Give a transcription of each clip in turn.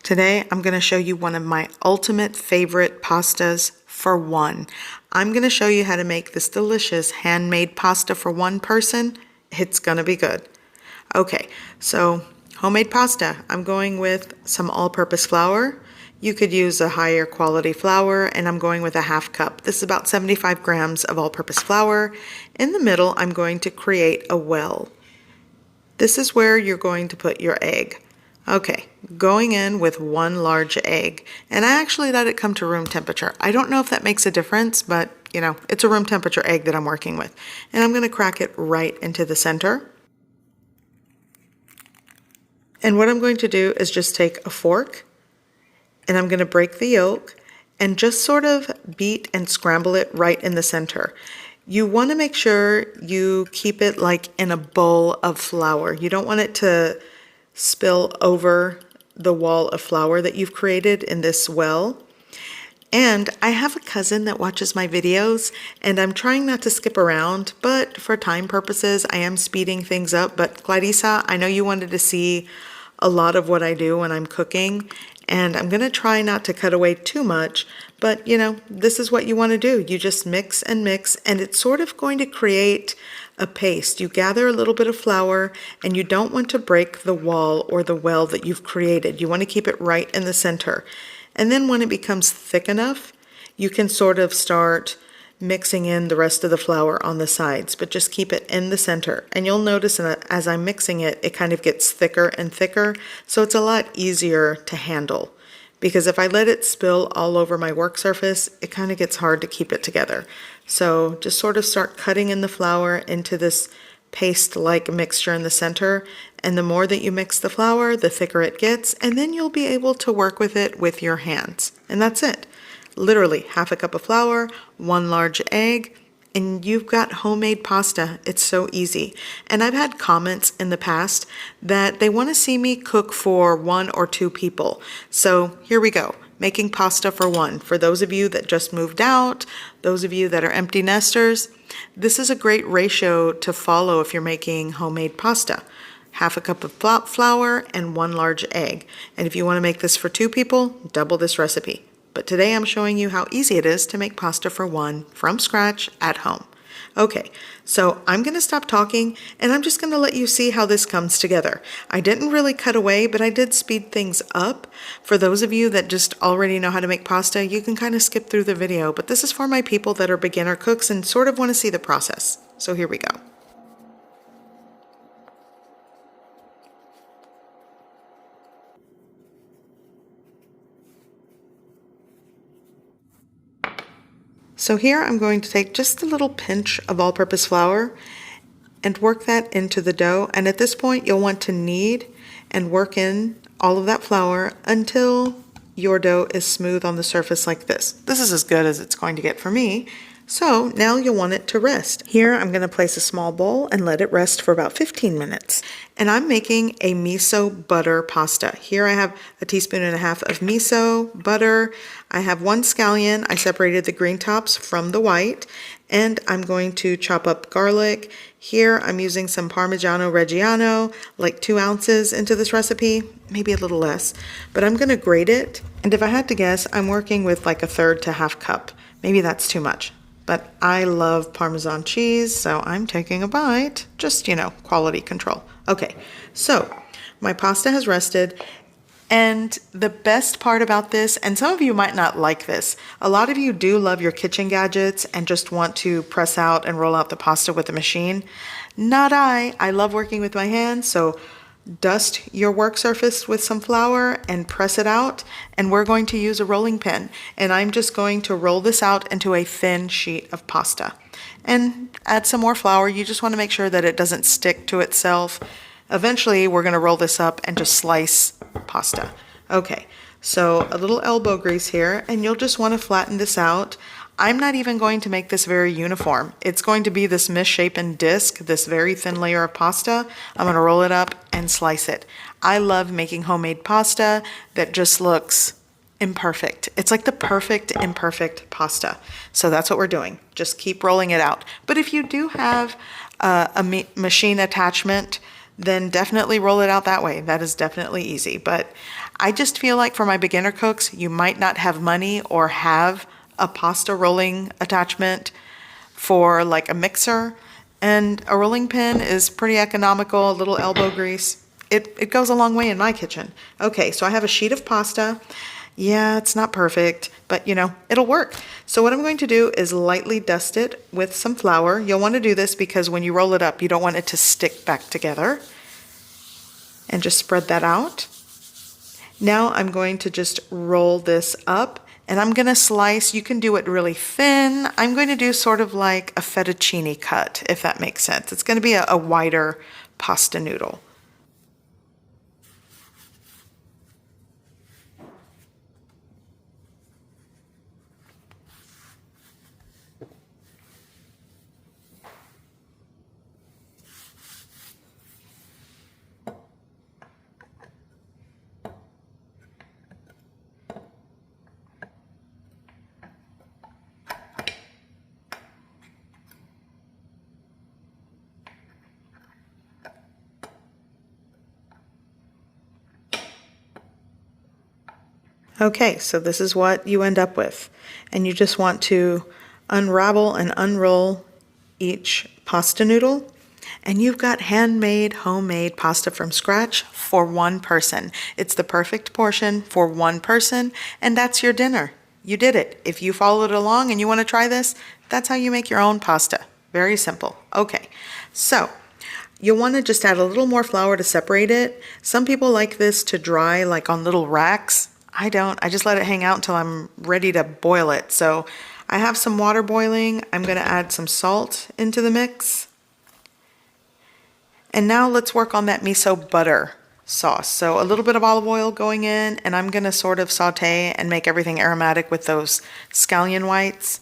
Today, I'm going to show you one of my ultimate favorite pastas for one. I'm going to show you how to make this delicious handmade pasta for one person. It's going to be good. Okay, so homemade pasta. I'm going with some all-purpose flour. You could use a higher quality flour, and I'm going with a half cup. This is about 75 grams of all-purpose flour. In the middle, I'm going to create a well. This is where you're going to put your egg. Okay, going in with one large egg, and I actually let it come to room temperature. I don't know if that makes a difference, but you know, it's a room temperature egg that I'm working with. And I'm going to crack it right into the center. And what I'm going to do is just take a fork, and I'm going to break the yolk and just sort of beat and scramble it right in the center. You want to make sure you keep it like in a bowl of flour. You don't want it to spill over the wall of flour that you've created in this well. And I have a cousin that watches my videos, and I'm trying not to skip around, but for time purposes, I am speeding things up. But Clarissa, I know you wanted to see a lot of what I do when I'm cooking, and I'm gonna try not to cut away too much, but you know, this is what you want to do. You just mix, and it's sort of going to create a paste. You gather a little bit of flour, and you don't want to break the wall or the well that you've created. You want to keep it right in the center. And then when it becomes thick enough, you can sort of start mixing in the rest of the flour on the sides, but just keep it in the center. And you'll notice that as I'm mixing it, it kind of gets thicker and thicker, so it's a lot easier to handle. Because if I let it spill all over my work surface, it kind of gets hard to keep it together. So just sort of start cutting in the flour into this paste-like mixture in the center, and the more that you mix the flour, the thicker it gets, and then you'll be able to work with it with your hands. And that's it. Literally half a cup of flour, one large egg, and you've got homemade pasta. It's so easy. And I've had comments in the past that they want to see me cook for 1 or 2 people. So here we go, making pasta for one. For those of you that just moved out, those of you that are empty nesters, this is a great ratio to follow if you're making homemade pasta. Half a cup of flour and 1 large egg. And if you want to make this for 2 people, double this recipe. But today I'm showing you how easy it is to make pasta for one from scratch at home. Okay, so I'm going to stop talking, and I'm just going to let you see how this comes together. I didn't really cut away, but I did speed things up. For those of you that just already know how to make pasta, you can kind of skip through the video, but this is for my people that are beginner cooks and sort of want to see the process. So here we go. So here I'm going to take just a little pinch of all-purpose flour and work that into the dough. And at this point, you'll want to knead and work in all of that flour until your dough is smooth on the surface like this. This is as good as it's going to get for me. So now you'll want it to rest. Here I'm going to place a small bowl and let it rest for about 15 minutes. And I'm making a miso butter pasta. Here I have 1.5 teaspoons of miso butter. I have 1 scallion. I separated the green tops from the white. And I'm going to chop up garlic. Here I'm using some Parmigiano Reggiano, like 2 ounces into this recipe, maybe a little less. But I'm going to grate it. And if I had to guess, I'm working with like 1/3 to 1/2 cup. Maybe that's too much. But I love Parmesan cheese, so I'm taking a bite. Just, you know, quality control. Okay, so my pasta has rested. And the best part about this, and some of you might not like this, a lot of you do love your kitchen gadgets and just want to press out and roll out the pasta with a machine. Not I. I love working with my hands, so dust your work surface with some flour and press it out, and we're going to use a rolling pin, and I'm just going to roll this out into a thin sheet of pasta and add some more flour. You just want to make sure that it doesn't stick to itself. Eventually we're going to roll this up and just slice pasta. Okay, so a little elbow grease here, and you'll just want to flatten this out. I'm not even going to make this very uniform. It's going to be this misshapen disc, this very thin layer of pasta. I'm going to roll it up and slice it. I love making homemade pasta that just looks imperfect. It's like the perfect imperfect pasta. So that's what we're doing. Just keep rolling it out. But if you do have a machine attachment, then definitely roll it out that way. That is definitely easy. But I just feel like for my beginner cooks, you might not have money or have a pasta rolling attachment for like a mixer, and a rolling pin is pretty economical, a little elbow grease. It goes a long way in my kitchen. Okay, so I have a sheet of pasta. Yeah, it's not perfect, but you know, it'll work. So what I'm going to do is lightly dust it with some flour. You'll want to do this because when you roll it up, you don't want it to stick back together. And just spread that out. Now I'm going to just roll this up, and I'm going to slice. You can do it really thin. I'm going to do sort of like a fettuccine cut, if that makes sense. It's going to be a wider pasta noodle. Okay, so this is what you end up with. And you just want to unravel and unroll each pasta noodle. And you've got handmade, homemade pasta from scratch for one person. It's the perfect portion for one person, and that's your dinner. You did it. If you followed along and you want to try this, that's how you make your own pasta. Very simple. Okay, so you'll want to just add a little more flour to separate it. Some people like this to dry like on little racks. I don't. I just let it hang out until I'm ready to boil it. So I have some water boiling. I'm going to add some salt into the mix. And now let's work on that miso butter sauce. So a little bit of olive oil going in, and I'm going to sort of saute and make everything aromatic with those scallion whites.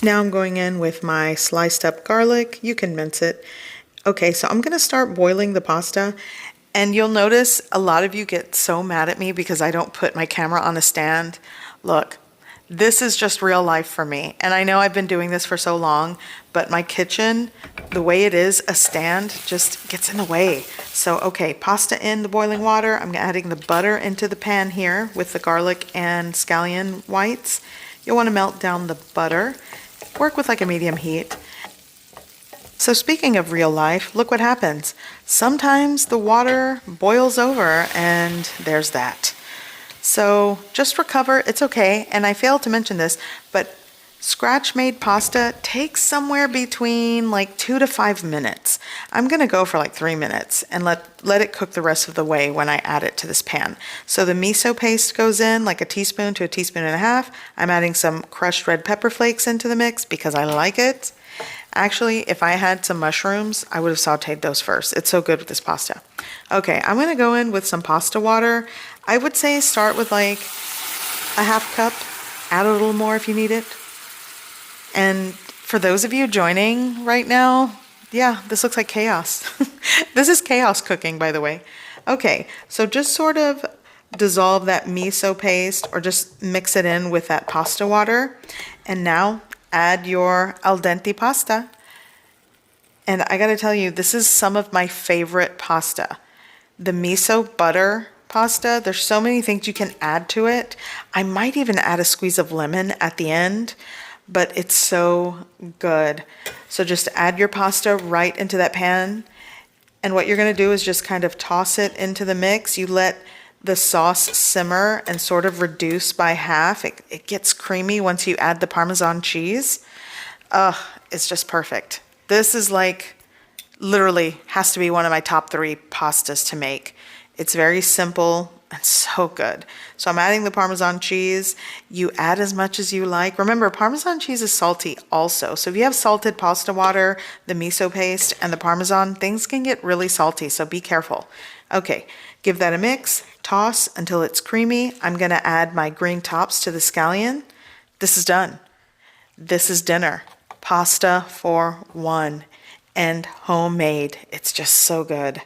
Now I'm going in with my sliced up garlic. You can mince it. Okay, so I'm going to start boiling the pasta. And you'll notice a lot of you get so mad at me because I don't put my camera on a stand. Look, this is just real life for me. And I know I've been doing this for so long, but my kitchen, the way it is, a stand just gets in the way. So, okay, pasta in the boiling water. I'm adding the butter into the pan here with the garlic and scallion whites. You'll want to melt down the butter. Work with like a medium heat. So speaking of real life, look what happens. Sometimes the water boils over and there's that. So just recover, it's okay. And I failed to mention this, but scratch-made pasta takes somewhere between like 2 to 5 minutes. I'm gonna go for like 3 minutes and let it cook the rest of the way when I add it to this pan. So the miso paste goes in like a teaspoon to a teaspoon and a half. I'm adding some crushed red pepper flakes into the mix because I like it. Actually, if I had some mushrooms, I would have sauteed those first. It's so good with this pasta. Okay, I'm gonna go in with some pasta water. I would say start with like a half cup, add a little more if you need it. And for those of you joining right now, yeah, this looks like chaos. This is chaos cooking, by the way. Okay, so just sort of dissolve that miso paste or just mix it in with that pasta water. And now add your al dente pasta. And I gotta tell you, this is some of my favorite pasta. The miso butter pasta, there's so many things you can add to it. I might even add a squeeze of lemon at the end, but it's so good. So just add your pasta right into that pan. And what you're gonna do is just kind of toss it into the mix. You let the sauce simmer and sort of reduce by half. It gets creamy once you add the Parmesan cheese. It's just perfect. This is like, literally has to be one of my top 3 pastas to make. It's very simple and so good. So I'm adding the Parmesan cheese. You add as much as you like. Remember, Parmesan cheese is salty also. So if you have salted pasta water, the miso paste, and the Parmesan, things can get really salty, so be careful. Okay, give that a mix. Toss until it's creamy. I'm gonna add my green tops to the scallion. This is done. This is dinner. Pasta for one and homemade. It's just so good.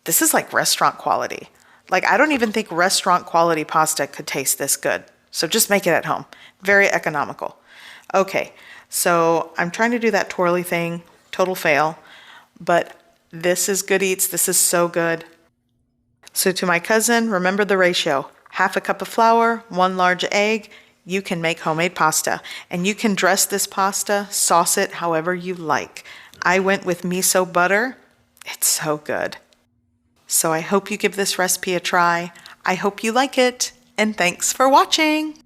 This is like restaurant quality. Like I don't even think restaurant quality pasta could taste this good. So just make it at home. Very economical. Okay, so I'm trying to do that twirly thing, total fail, but this is good eats. This is so good. So to my cousin, remember the ratio. Half a cup of flour, 1 large egg. You can make homemade pasta. And you can dress this pasta, sauce it however you like. I went with miso butter. It's so good. So I hope you give this recipe a try. I hope you like it, and thanks for watching.